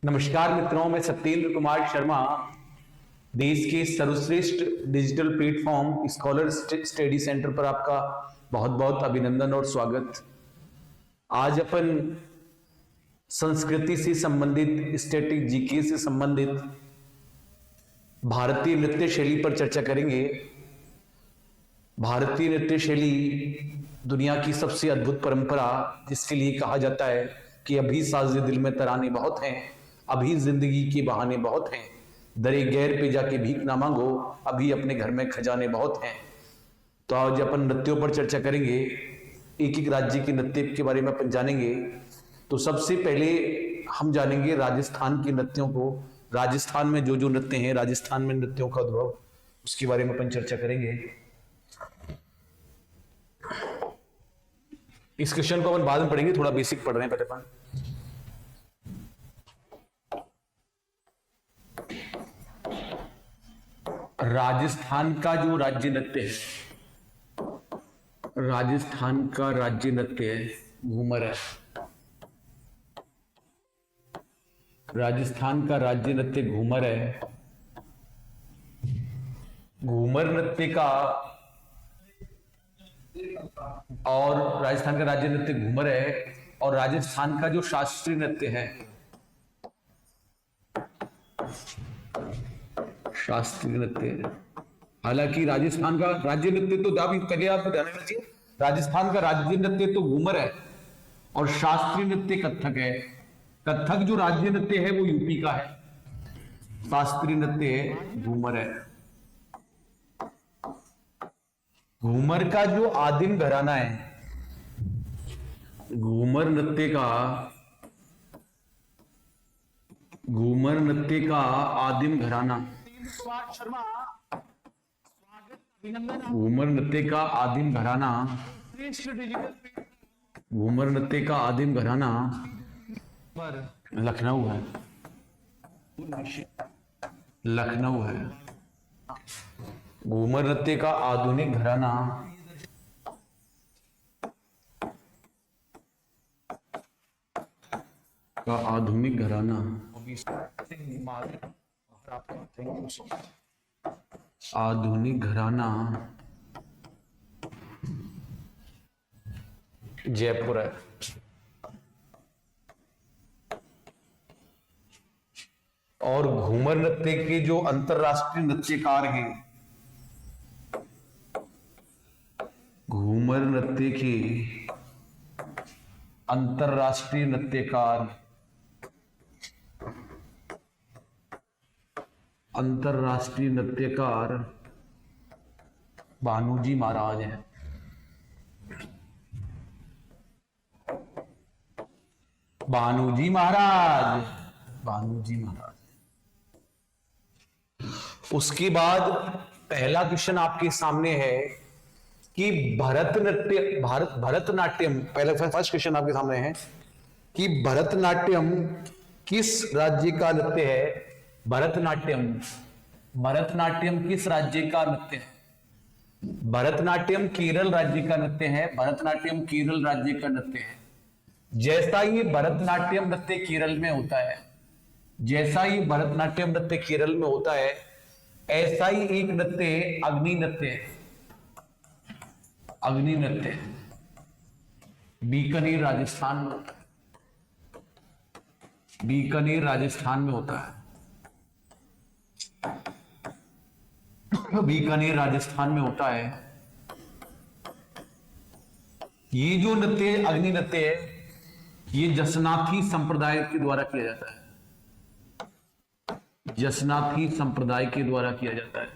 नमस्कार मित्रों, मैं सत्येंद्र कुमार शर्मा देश के सर्वश्रेष्ठ digital platform scholar study centre पर आपका बहुत बहुत अभिनंदन और स्वागत। आज अपन संस्कृति से संबंधित, स्टैटिक जीके से संबंधित भारतीय नृत्य शैली पर चर्चा करेंगे। भारतीय नृत्य शैली दुनिया की सबसे अद्भुत परंपरा, जिसके लिए कहा जाता है कि अभी साज़े दिल में तराने बहुत हैं, अभी जिंदगी के बहाने बहुत हैं, दरे गैर पे जाके भीख ना मांगो, अभी अपने घर में खजाने बहुत हैं। तो आज अपन नृत्यों पर चर्चा करेंगे, एक एक राज्य के नृत्य के बारे में अपन जानेंगे। तो सबसे पहले हम जानेंगे राजस्थान के नृत्यों को। राजस्थान में जो जो नृत्य हैं, राजस्थान में नृत्यों का उद्भव, उसके बारे में अपन चर्चा करेंगे। इस क्वेश्चन को अपन बाद में पढ़ेंगे, थोड़ा बेसिक पढ़ रहे हैं पहले अपन। राजस्थान का जो राज्य नृत्य है, राजस्थान का राज्य नृत्य है घूमर है। राजस्थान का राज्य नृत्य घूमर है। घूमर नृत्य का और राजस्थान का राज्य नृत्य घूमर है, और राजस्थान का जो शास्त्रीय नृत्य है, शास्त्रीय नृत्य। हालांकि राजस्थान का राज्य नृत्य तो पहले आपको ध्यान रखना चाहिए, राजस्थान का राज्य नृत्य तो घूमर है और शास्त्रीय नृत्य कथक है। कथक जो राज्य नृत्य है वो यूपी का है, शास्त्रीय नृत्य घूमर है। घूमर का जो आदिम घराना है, घूमर नृत्य का आदिम घराना, घूमर नृत्य का आदिम घराना, घूमर नृत्य का आदिम घराना लखनऊ है। लखनऊ है। घूमर नृत्य का आधुनिक घराना आधुनिक घराना आधुनिक घराना जयपुर है। और घूमर नृत्य के जो अंतरराष्ट्रीय नृत्यकार हैं, घूमर नृत्य के अंतरराष्ट्रीय नृत्यकार, अंतरराष्ट्रीय नृत्यकार भानुजी महाराज हैं। भानुजी महाराज, भानुजी महाराज। उसके बाद पहला क्वेश्चन आपके सामने है कि भरतनाट्यम, पहला फर्स्ट क्वेश्चन आपके सामने है कि भरतनाट्यम किस राज्य का नृत्य है। भरतनाट्यम किस राज्य का नृत्य है? भरतनाट्यम केरल राज्य का नृत्य है। भरतनाट्यम केरल राज्य का नृत्य है। जैसा ये भरतनाट्यम नृत्य केरल में होता है, जैसा ये भरतनाट्यम नृत्य केरल में होता है, ऐसा ही एक नृत्य अग्नि नृत्य है। अग्नि नृत्य बीकानेर राजस्थान में, बीकानेर राजस्थान में होता है। बीकानेर राजस्थान में होता है। ये जो नृत्य अग्नि नृत्य है, ये जसनाथी संप्रदाय के द्वारा किया जाता है। जसनाथी संप्रदाय के द्वारा किया जाता है।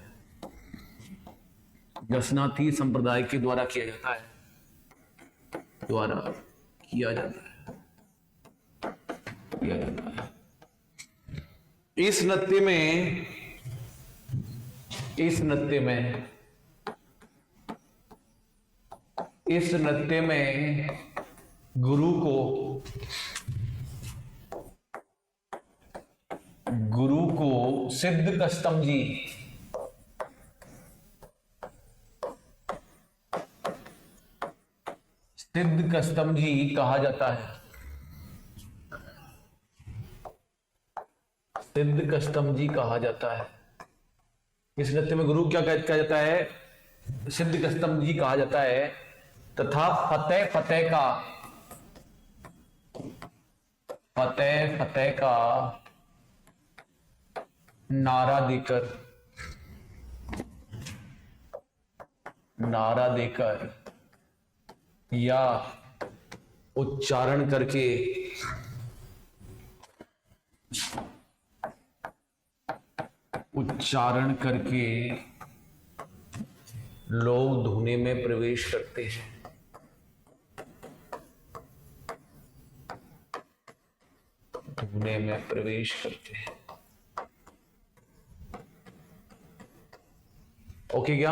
जसनाथी संप्रदाय के द्वारा किया जाता है। द्वारा किया जाता है, किया जाता है। इस नृत्य में, इस नृत्य में, इस नृत्य में गुरु को सिद्ध कस्तम जी, सिद्ध कस्तम जी कहा जाता है। सिद्ध कस्तम जी कहा जाता है। इस नृत्य में गुरु क्या कहा जाता है? सिद्ध कस्तम जी कहा जाता है। तथा फतेह फतेह का नारा देकर या उच्चारण करके लोग धुने में प्रवेश करते हैं। धुने में प्रवेश करते हैं। ओके क्या?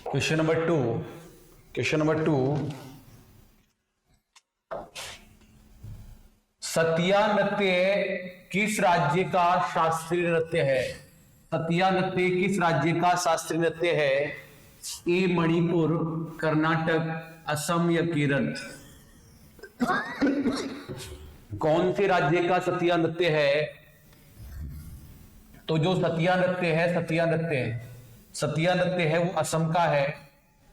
क्वेश्चन नंबर टू, सतिया नृत्य किस राज्य का शास्त्रीय नृत्य है? सतिया नृत्य किस राज्य का शास्त्रीय नृत्य है? ए मणिपुर, कर्नाटक, असम या केरल? कौन से राज्य का सतिया नृत्य है? तो जो सतिया नृत्य है वो असम का है।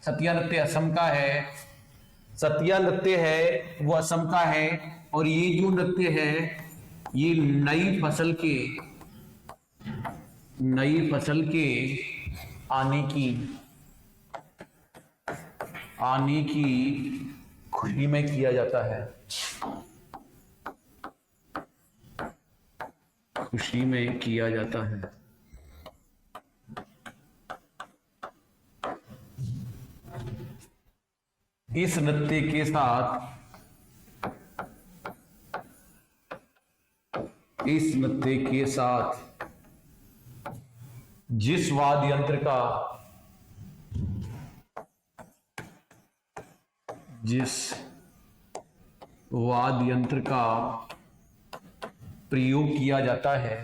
सतिया नृत्य असम का है। और ये जो नृत्य है ये नई फसल के आने की खुशी में किया जाता है। इस नृत्य के साथ जिस वाद्य यंत्र का प्रयोग किया जाता है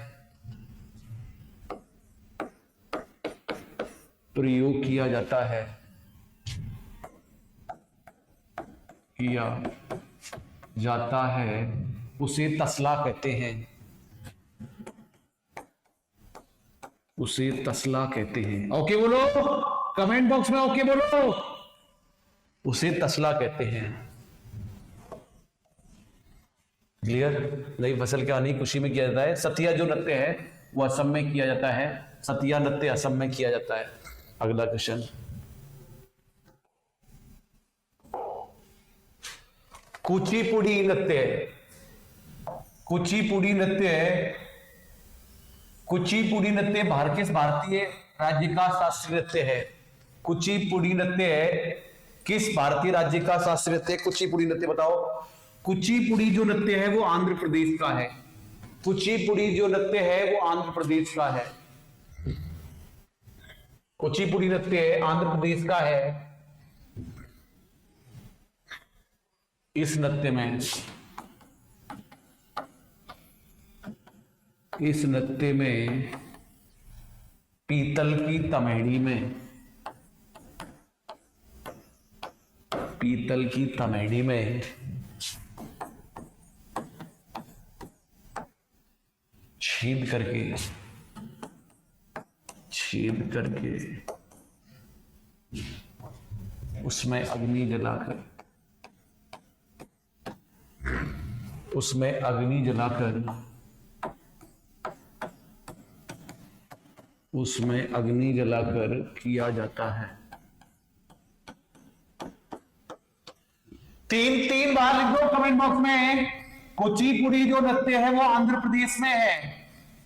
उसे तसला कहते हैं। ओके बोलो, कमेंट बॉक्स में ओके बोलो। उसे तसला कहते हैं। क्लियर? नई फसल के आने की खुशी में किया जाता है। सतिया जो नृत्य है वो असम में किया जाता है। सतिया नृत्य असम में किया जाता है। अगला क्वेश्चन, कुचिपुड़ी नृत्य भारतीय राज्य का शास्त्रीय नृत्य है। कुचिपुड़ी नृत्य किस भारतीय राज्य का शास्त्रीय नृत्य? कुचिपुड़ी नृत्य बताओ। कुचिपुड़ी जो नृत्य है वो आंध्र प्रदेश का है। कुचिपुड़ी नृत्य आंध्र प्रदेश का है। इस नृत्य में पीतल की तमैड़ी में छेद करके उसमें अग्नि जलाकर किया जाता है। तीन बार लिख दो कमेंट बॉक्स में। कुचिपुड़ी जो नृत्य है वो आंध्र प्रदेश में है।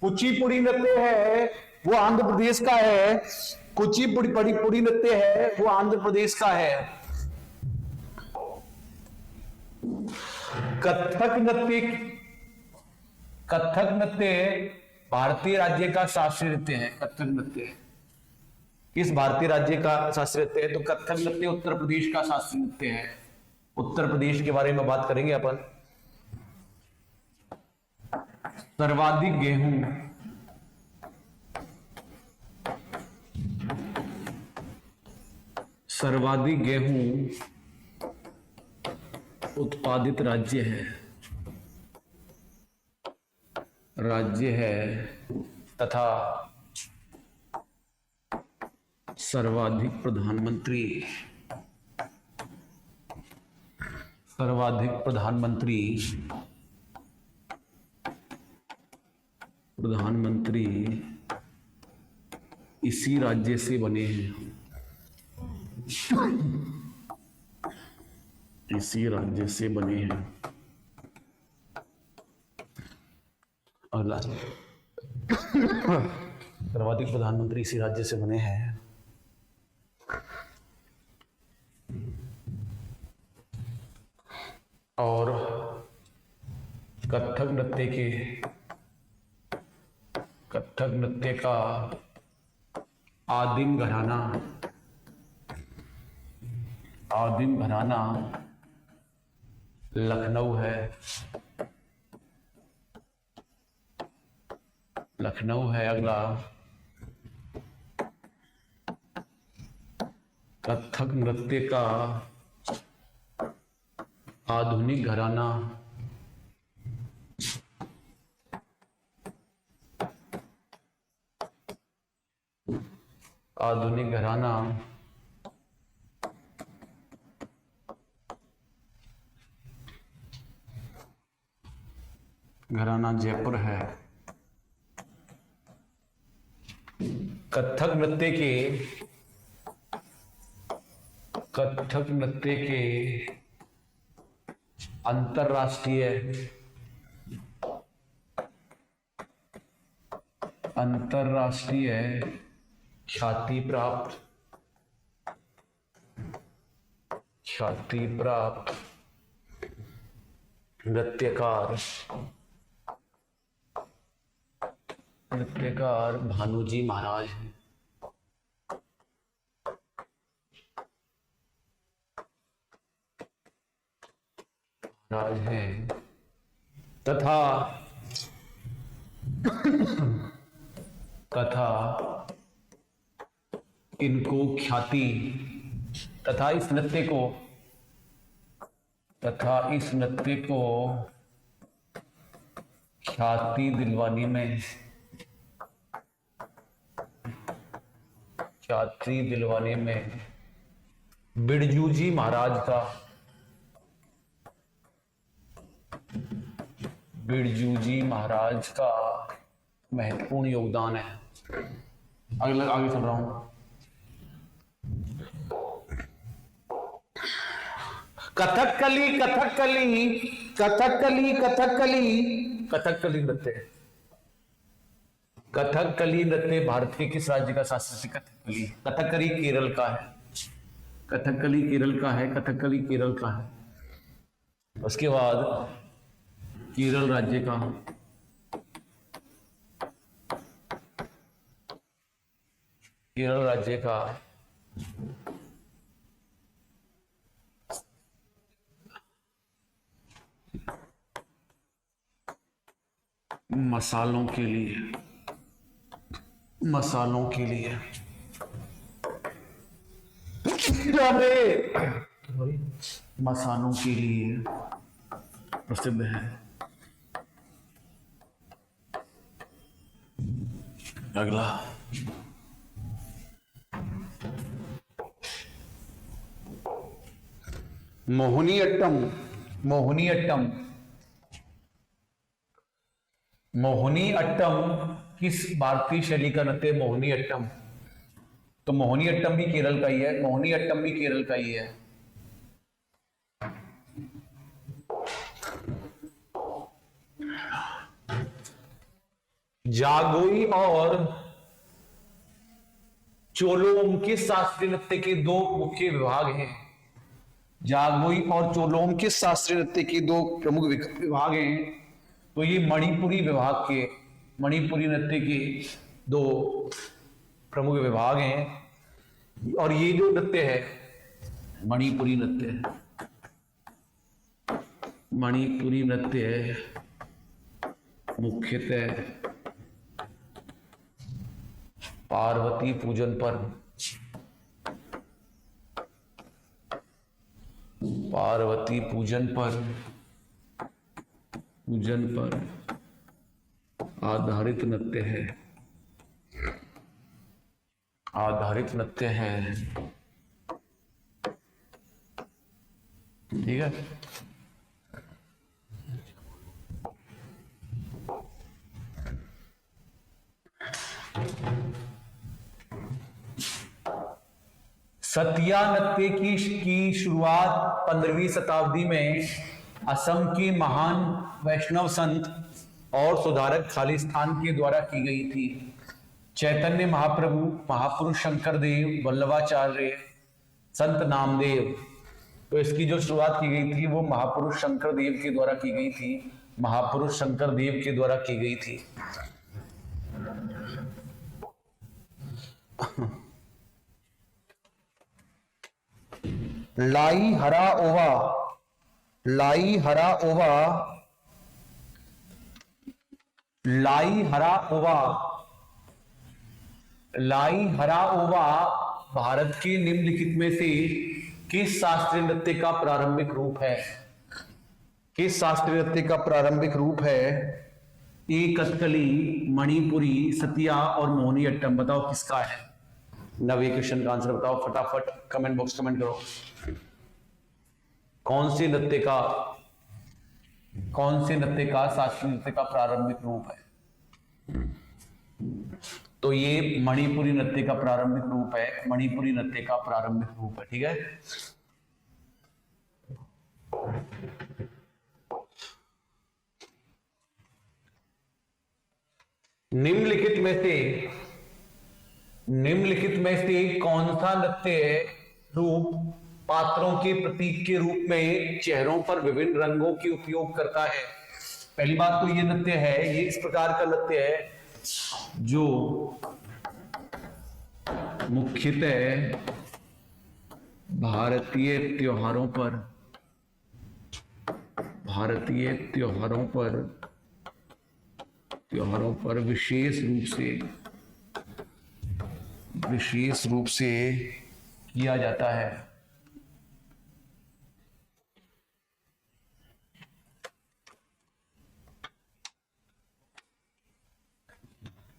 कुचिपुड़ी नृत्य है वो आंध्र प्रदेश का है। कुचिपुड़ी नृत्य है वो आंध्र प्रदेश का है। कथक नृत्य भारतीय राज्य का शास्त्रीय नृत्य है। कथक नृत्य किस भारतीय राज्य का शास्त्रीय नृत्य है? तो कथक नृत्य उत्तर प्रदेश का शास्त्रीय नृत्य है। उत्तर प्रदेश के बारे में बात करेंगे अपन। सर्वाधिक गेहूं उत्पादित राज्य है तथा सर्वाधिक प्रधानमंत्री इसी राज्य से बने हैं। अगला, सर्वाधिक प्रधानमंत्री इसी राज्य से बने हैं। और कथक नृत्य का आदिम घराना लखनऊ है। अगला, कथक नृत्य का आधुनिक घराना जयपुर है। कथक नृत्य के अंतरराष्ट्रीय ख्याति प्राप्त नृत्यकार भानुजी महाराज हैं तथा इनको तथा इस नृत्य को ख्याति दिलवाने में बिरजू जी महाराज का महत्वपूर्ण योगदान है। आगे चल रहा हूं। कथकली नृत्य। कथकली नृत्य भारत के किस राज्य का शास्त्रीय कथकली केरल का है। उसके बाद केरल राज्य का मसालों के लिए प्रसिद्ध है। अगला, मोहिनीअट्टम किस भारतीय शैली का नृत्य? मोहिनीअट्टम भी केरल का ही है। जागोई और चोलोम के शास्त्रीय नृत्य के दो मुख्य विभाग हैं। जागोई और चोलोम के शास्त्रीय नृत्य के दो प्रमुख विभाग हैं। तो ये मणिपुरी नृत्य के दो प्रमुख विभाग हैं। और ये जो नृत्य है मणिपुरी नृत्य मुख्यतः पार्वती पूजन पर पार्वती पूजन पर आधारित नृत्य है, आधारित नृत्य है। ठीक है। सतिया नृत्य की शुरुआत 15वीं शताब्दी में असम के महान वैष्णव संत और सुधारक खालिस्तान के द्वारा की गई थी। चैतन्य महाप्रभु, महापुरुष शंकर देव, वल्लभाचार्य, संत नामदेव, तो इसकी जो शुरुआत की गई थी वो महापुरुष शंकर देव के द्वारा की गई थी, महापुरुष शंकर देव के द्वारा की गई थी। लाई हरा ओवा, लाई हरा ओवा, लाई हरा ओवा, लाई हरा ओवा भारत के निम्नलिखित में से किस शास्त्रीय नृत्य का प्रारंभिक रूप है? किस शास्त्रीय नृत्य का प्रारंभिक रूप है? ए कथकली, मणिपुरी, सतिया और मोहिनी अट्टम। बताओ किसका है? नवे क्वेश्चन का आंसर बताओ फटाफट, कमेंट बॉक्स कमेंट करो। कौन से नृत्य का शास्त्रीय नृत्य का प्रारंभिक रूप है? तो ये मणिपुरी नृत्य का प्रारंभिक रूप है, मणिपुरी नृत्य का प्रारंभिक रूप है। ठीक है। निम्नलिखित में से कौन सा नृत्य रूप पात्रों के प्रतीक के रूप में चेहरों पर विभिन्न रंगों के उपयोग करता है? पहली बात तो ये नृत्य है, ये इस प्रकार का नृत्य है जो मुख्यतः भारतीय त्योहारों पर विशेष रूप से किया जाता है।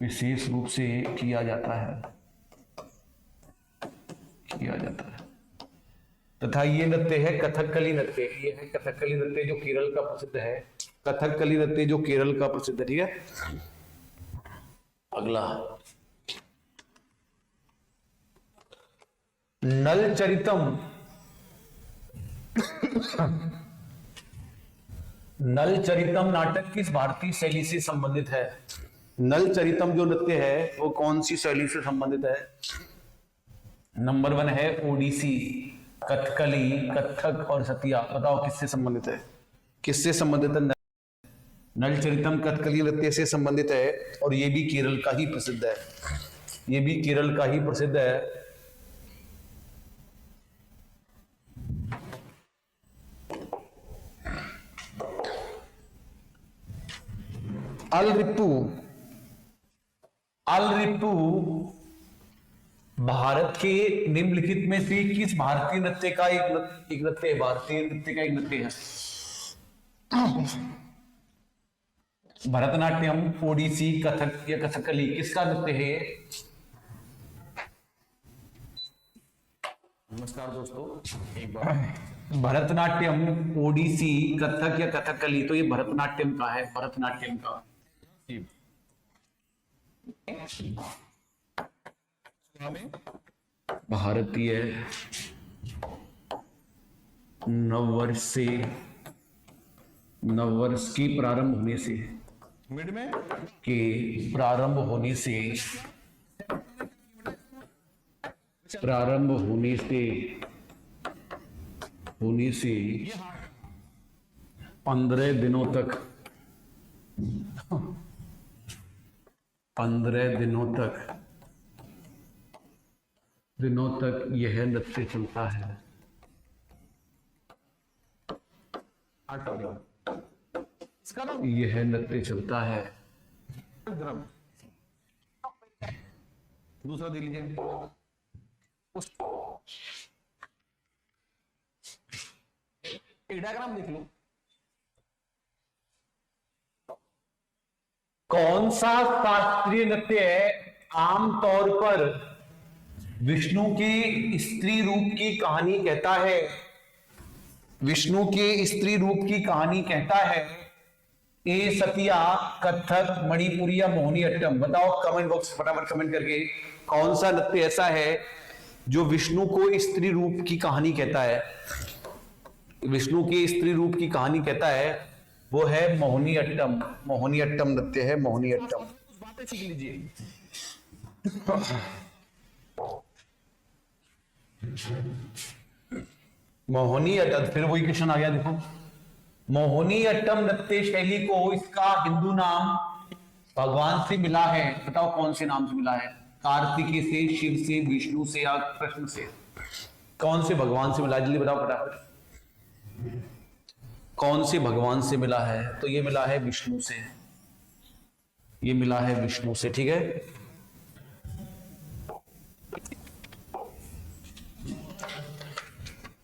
विशेष रूप से किया जाता है तथा ये नृत्य है कथकली नृत्य। ये है कथकली नृत्य जो केरल का प्रसिद्ध है, कथकली नृत्य जो केरल का प्रसिद्ध है। ठीक है। अगला नल चरितम, नल चरितम नाटक किस भारतीय शैली से संबंधित है? नल चरितम जो नृत्य है वो कौन सी शैली से संबंधित है? नंबर 1 है ओडिसी, कथकली, कथक और सतिया। बताओ किससे संबंधित है? किससे संबंधित है? नल चरितम कथकली नृत्य से संबंधित है और ये भी केरल का ही प्रसिद्ध है, ये भी केरल का ही प्रसिद्ध है। अलरिप्पू, अलरिप्पू भारत के निम्नलिखित में से किस भारतीय नृत्य का एक नृत्य है? भारतीय नृत्य का एक नृत्य है। भरतनाट्यम, ओडिसी, कथक या कथकली, किसका नृत्य है? नमस्कार दोस्तों, एक बार भरतनाट्यम, ओडिसी, कथक या कथकली, तो ये भरतनाट्यम का है, भरतनाट्यम का। भारतीय नववर्ष की प्रारंभ होने से होने से 15 दिनों तक यह नृत्य चलता है। यह नृत्य चलता है। दूसरा दे लीजिए। डायग्राम देख लो। कौन सा शास्त्रीय नृत्य आमतौर पर विष्णु के स्त्री रूप की कहानी कहता है? विष्णु के स्त्री रूप की कहानी कहता है। ए सतिया, कथक, मणिपुरी या मोहिनी अट्टम? बताओ कमेंट बॉक्स फटाफट कमेंट करके, कौन सा नृत्य ऐसा है जो विष्णु को स्त्री रूप की कहानी कहता है? विष्णु की स्त्री रूप की कहानी कहता है, वो है मोहिनी अट्टम। मोहिनी अट्टम नृत्य है, मोहिनी अट्टम। बातें सीख लीजिए। मोहिनी अट्टम, फिर वही क्वेश्चन आ गया देखो। मोहिनी अट्टम नृत्य शैली को इसका हिंदू नाम भगवान से मिला है। बताओ कौन से नाम से मिला है? कार्तिकेय से, शिव से, विष्णु से या कृष्ण से? कौन से भगवान से मिला है? जल्दी बताओ फटाफट। कौन से भगवान से मिला है? तो ये मिला है विष्णु से। ये मिला है विष्णु से, ठीक है।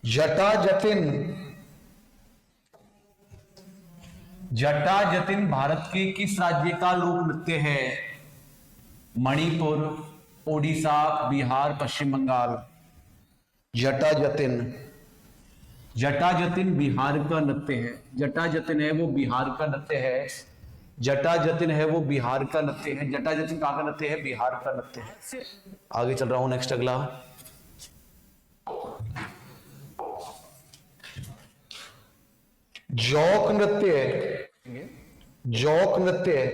जटा जतिन, जटा जतिन भारत के किस राज्य का लोक नृत्य है? मणिपुर, ओडिशा, बिहार, पश्चिम बंगाल? जटा जतिन, जटा जतिन बिहार का नृत्य है। जटा जतिन है वो बिहार का नृत्य है। जटा जतिन है वो बिहार का नृत्य है। जटा जतिन कहां का नृत्य है? बिहार का नृत्य है। आगे चल रहा हूं, नेक्स्ट अगला। जौक नृत्य है। जौक नृत्य है।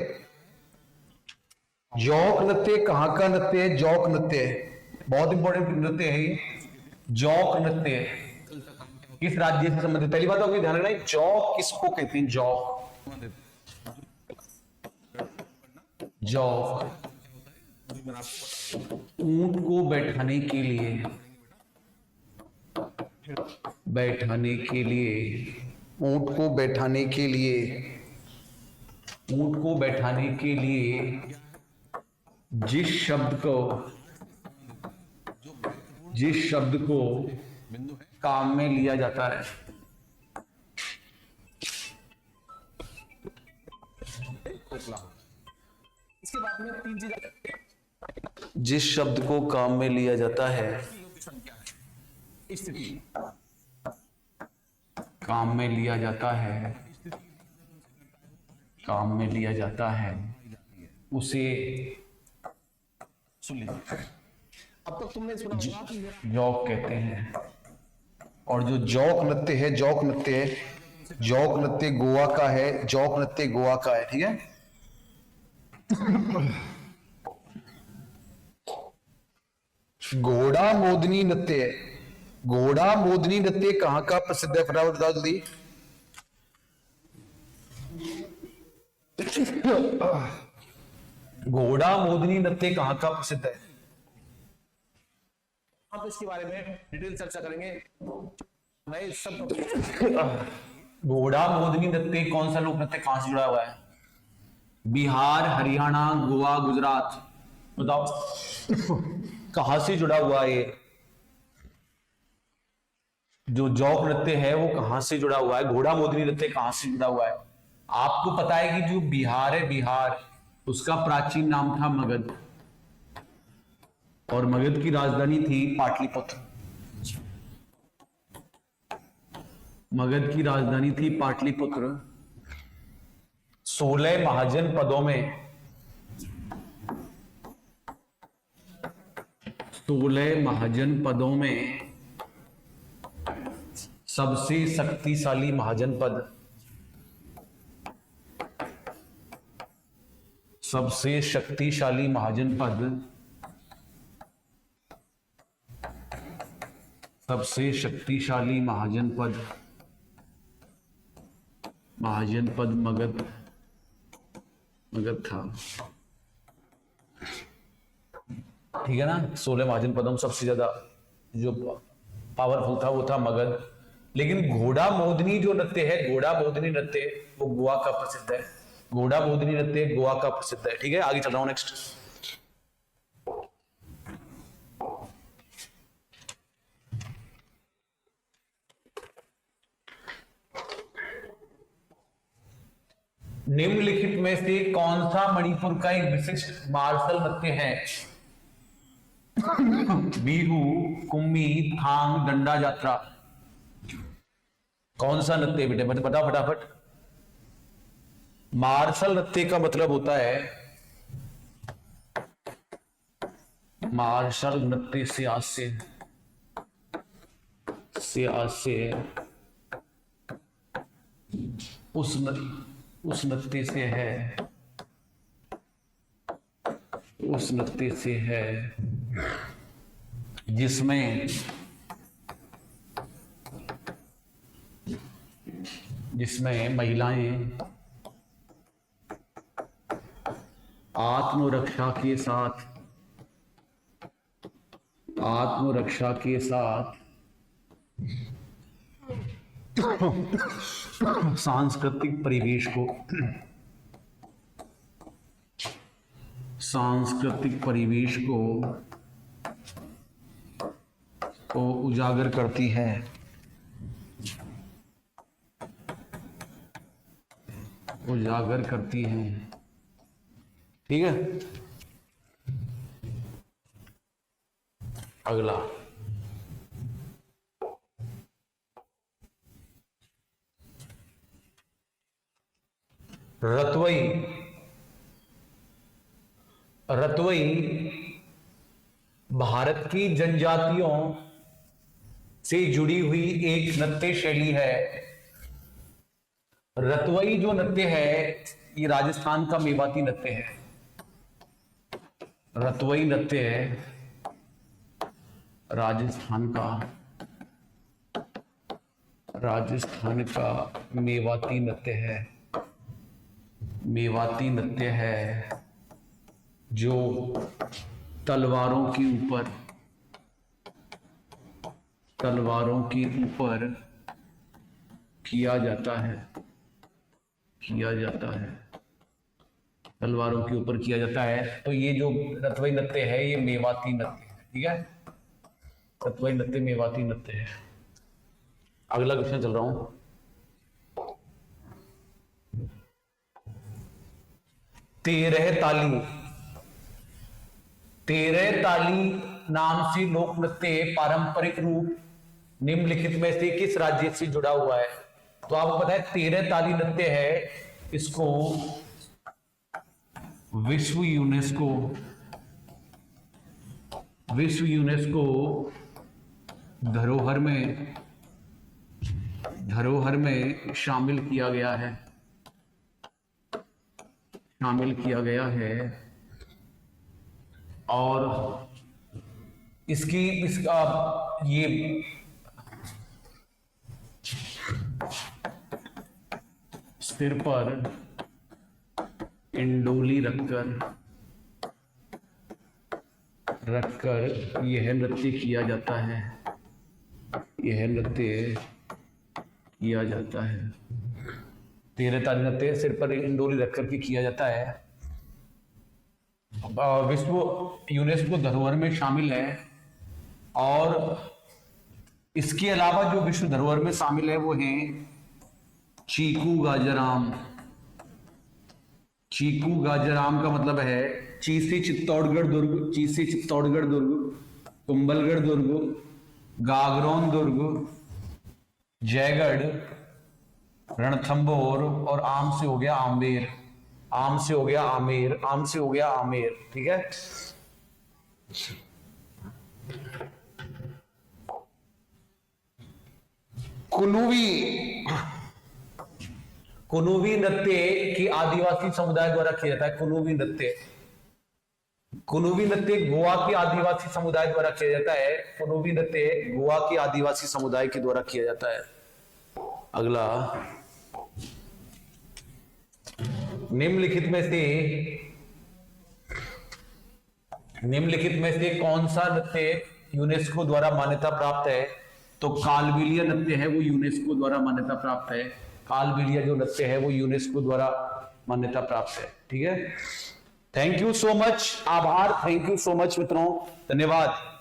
जौक नृत्य कहां का नृत्य है? जौक नृत्य बहुत इंपॉर्टेंट नृत्य है ये। जौक नृत्य किस राज्य से संबंधित? पहली बात होगी ध्यान रखना, जौक किसको कहते हैं? जौक, जौक ऊंट को बैठाने के लिए, बैठाने के लिए, ऊंट को बैठाने के लिए, ऊंट को बैठाने के लिए जिस शब्द को काम में लिया जाता है, इसके बाद में 3 चीजें। जिस शब्द को काम में लिया जाता है, स्थिति, काम में लिया जाता है, काम में लिया जाता है, उसे सुन लीजिए। अब तक तुमने सुना होगा कि जौक कहते हैं। और जो जौक नृत्य है, जौक नृत्य है, जौक नृत्य गोवा का है। जौक नृत्य गोवा का है, ठीक है। घोड़ा मोदनी नृत्य, घोड़ा मोदनी नृत्य कहां का प्रसिद्ध है? फटाफट बताओ जल्दी। घोड़ा मोदनी नृत्य कहां का प्रसिद्ध है? आप इसके बारे में डिटेल चर्चा करेंगे। मैं सब घोड़ा मोदनी नृत्य कौन सा लोक नृत्य कहां से जुड़ा हुआ है? बिहार, हरियाणा, गोवा, गुजरात? बताओ कहां से जुड़ा हुआ है ये जो जौक नृत्य है? वो कहां से जुड़ा हुआ है? घोड़ा मोदनी नृत्य कहां से जुड़ा हुआ है? आपको पता है कि जो बिहार है, बिहार उसका प्राचीन नाम था मगध, और मगध की राजधानी थी पाटलिपुत्र। मगध की राजधानी थी पाटलिपुत्र। 16 महाजनपदों में, 16 महाजनपदों में सबसे शक्तिशाली महाजनपद, सबसे शक्तिशाली महाजनपद, सबसे शक्तिशाली महाजनपद, महाजनपद मगध, मगध था, ठीक है ना। 16 महाजनपदों में सबसे ज्यादा जो पावरफुल था वो था मगध। लेकिन घोड़ा मोदनी जो नृत्य है, घोड़ा मोदनी नृत्य वो गोवा का प्रसिद्ध है। घोड़ा मोदनी नृत्य गोवा का प्रसिद्ध है, ठीक है। आगे चल रहा हूं, नेक्स्ट। निम्नलिखित में से कौन सा मणिपुर का एक विशिष्ट मार्शल नृत्य है? बिहू, कुम्मी, थांग, डंडा यात्रा। कौन सा नृत्य बेटे बताओ फटाफट। मार्शल नृत्य का मतलब होता है, मार्शल नृत्य से उस नृत्य से है जिसमें महिलाएं आत्मरक्षा के साथ सांस्कृतिक परिवेश को उजागर करती है। ठीक है। अगला, रतवई भारत की जनजातियों से जुड़ी हुई एक नृत्य शैली है। रतवई जो नृत्य है ये राजस्थान का मेवाती नृत्य है। रतवई नृत्य राजस्थान का मेवाती नृत्य है जो तलवारों के ऊपर किया जाता है। तलवारों के ऊपर किया जाता है। तो ये जो रतवई नृत्य है ये मेवाती नृत्य है। ठीक है, रतवई नृत्य मेवाती नृत्य है। अगला क्वेश्चन चल रहा हूं। तेरह ताली नाम से लोक नृत्य पारंपरिक रूप निम्नलिखित में से किस राज्य से जुड़ा हुआ है? तो आपको पता है 13 ताली नृत्य है, इसको विश्व यूनेस्को धरोहर में शामिल किया गया है और इसका ये सिर पर इंडोली रखकर यह नृत्य किया जाता है। 13 ताली नृत्य सिर पर इंडोली रखकर के किया जाता है। विश्व यूनेस्को धरोहर में शामिल है और इसके अलावा जो विश्व धरोहर में शामिल है वो है चीकू गाजराम का मतलब है चीसी चित्तौड़गढ़ दुर्ग, कुंभलगढ़ दुर्ग, गागरोन दुर्ग, जयगढ़, रणथंभौर और आम से हो गया आमेर। ठीक है। कुनुवी नृत्य की आदिवासी समुदाय द्वारा किया जाता है। कुनुवी नृत्य गोवा के आदिवासी समुदाय द्वारा किया जाता है। कुनुवी नृत्य गोवा के आदिवासी समुदाय के द्वारा किया जाता है। अगला, निम्नलिखित में से कौन सा नृत्य यूनेस्को द्वारा मान्यता प्राप्त है? तो कालबेलिया नृत्य है वो यूनेस्को द्वारा मान्यता प्राप्त है। कालबेलिया जो नृत्य है वो यूनेस्को द्वारा मान्यता प्राप्त है। ठीक है। थैंक यू सो मच, आभार, थैंक यू सो मच मित्रों, धन्यवाद।